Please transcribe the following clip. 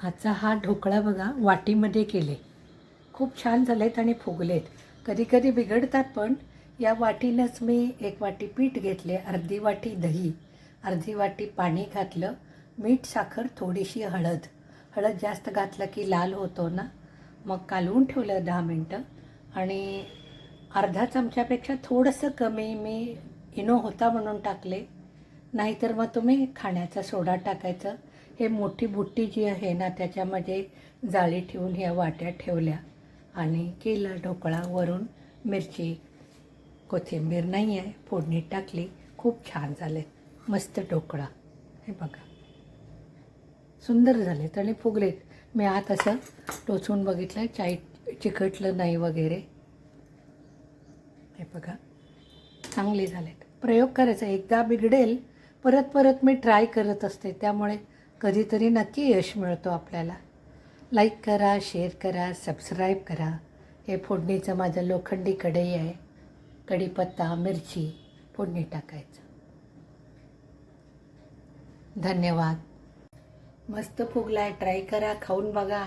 आजचा हा ढोकळा बघा वाटीमध्ये केले, खूप छान झालेत आणि फुगलेत. कधी कधी बिघडतात, पण या वाटीनंच मी एक वाटी पीठ घेतले, अर्धी वाटी दही, अर्धी वाटी पाणी घातलं, मीठ, साखर, थोडीशी हळद. हळद जास्त घातलं की लाल होतो ना. मग कालवून ठेवलं 10 मिनटं आणि अर्धा चमच्यापेक्षा थोडंसं कमी मी इनो होता म्हणून टाकले, नाहीतर मग तुम्ही खाण्याचा सोडा टाकायचं. हे मोठी बुट्टी जी आहे ना, त्याच्यामध्ये जाळी ठेवून ह्या वाट्या ठेवल्या आणि केला ढोकळा. वरून मिरची, कोथिंबीर नाही आहे, फोडणी टाकली. खूप छान झाले, मस्त ढोकळा. हे बघा, सुंदर झालेत आणि फुगलेत. मी आत असं टोचून बघितलं, चिकटलं नाही वगैरे. हे बघा, चांगले झालेत. प्रयोग करायचा, एकदा बिघडेल परत परत मी ट्राय करत असते, त्यामुळे कधीतरी नक्की यश मिळतो आपल्याला. लाईक करा, शेअर करा, सबस्क्राईब करा. हे फोडणीचं माझं लोखंडी कढई आहे. कढीपत्ता, मिरची फोडणी टाकायचं. धन्यवाद. मस्त फुगलाय, ट्राय करा, खाऊन बघा.